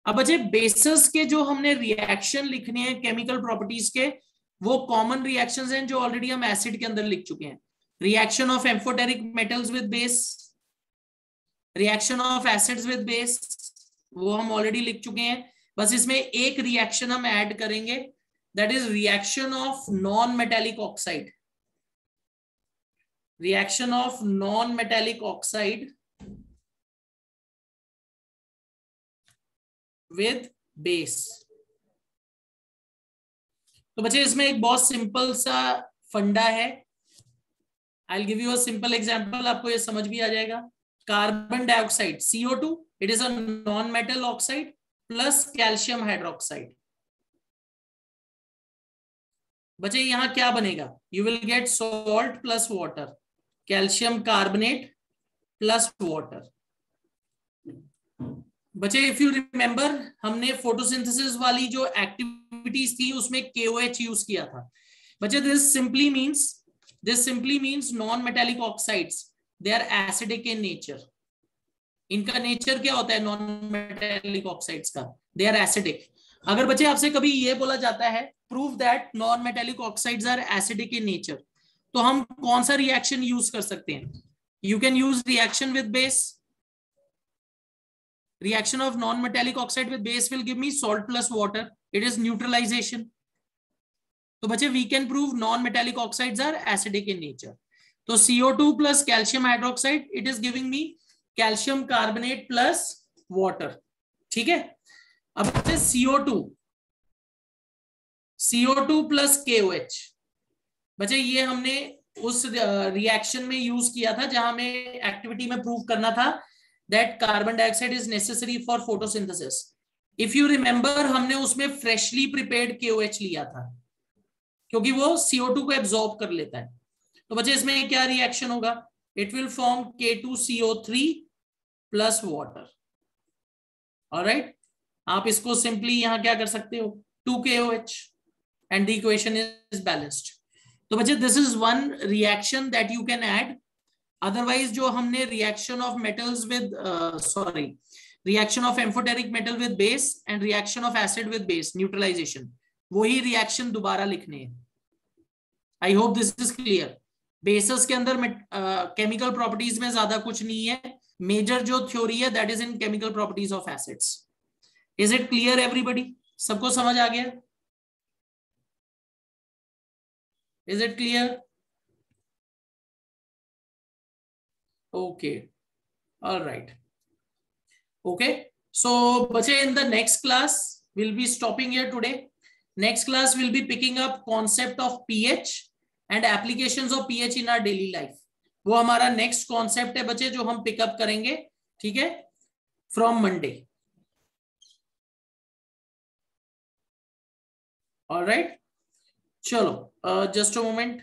अब बच्चे बेसेस के जो हमने रिएक्शन लिखने हैं केमिकल प्रॉपर्टीज के, वो कॉमन रिएक्शंस हैं जो ऑलरेडी हम एसिड के अंदर लिख चुके हैं. Reaction of amphoteric metals with base, reaction of acids with base, वो हम ऑलरेडी लिख चुके हैं. बस इसमें एक रिएक्शन हम ऐड करेंगे, that is reaction of non metallic oxide. Reaction of non metallic oxide with base. तो बच्चे इसमें एक बहुत सिंपल सा फंडा है. I will give you a simple example, आपको ये समझ भी आ जाएगा. Carbon dioxide CO2, it is a non metal oxide plus calcium hydroxide. बच्चे यहां क्या बनेगा? You will get salt plus water, calcium carbonate plus water. बच्चे इफ यू रिमेंबर, हमने फोटोसिंथेसिस वाली जो एक्टिविटीज थी उसमें KOH यूज किया था. बच्चे this simply means non metallic oxides, they are acidic in nature. इनका नेचर क्या होता है नॉन मेटेलिक ऑक्साइड्स का? They are acidic. अगर बच्चे आपसे कभी ये बोला जाता है prove that non metallic oxides are acidic in nature, तो हम कौन सा रिएक्शन यूज कर सकते हैं? You can use reaction with base. Reaction of non-metallic oxide with base will give me salt plus water. It is neutralization. तो बच्चे we can prove non-metallic oxides are acidic in nature. तो CO2 plus calcium hydroxide, it is giving me calcium carbonate plus water. ठीक है. अब बच्चे CO2 plus KOH. बच्चे ये हमने उस रिएक्शन में यूज किया था जहां में एक्टिविटी में प्रूव करना था that carbon dioxide is necessary for photosynthesis. If you remember, हमने उसमें freshly prepared KOH लिया था क्योंकि वो CO2 को एब्जॉर्ब कर लेता है. तो बच्चे इसमें क्या रिएक्शन होगा? It will form K2CO3 plus water. Alright? आप इसको सिंपली यहां क्या कर सकते हो? 2 KOH and the equation is balanced. तो बच्चे this is one reaction that you can add. Otherwise जो हमने reaction of metals with reaction of amphoteric metal with base and reaction of acid with base, neutralisation, वही reaction दोबारा लिखने हैं. I hope this is clear. Bases के अंदर chemical properties में ज्यादा कुछ नहीं है, मेजर जो थ्योरी है that is in chemical properties of acids. Is it clear everybody? सबको समझ आ गया? Is it clear? Okay, alright, okay. So बच्चे, in the next class we'll be stopping here today. Next class we'll be picking up concept of pH and applications of pH in our daily life. वो हमारा next concept है बच्चे जो हम pickup करेंगे, ठीक है, फ्रॉम मंडे। ऑलराइट, चलो जस्ट अ मोमेंट।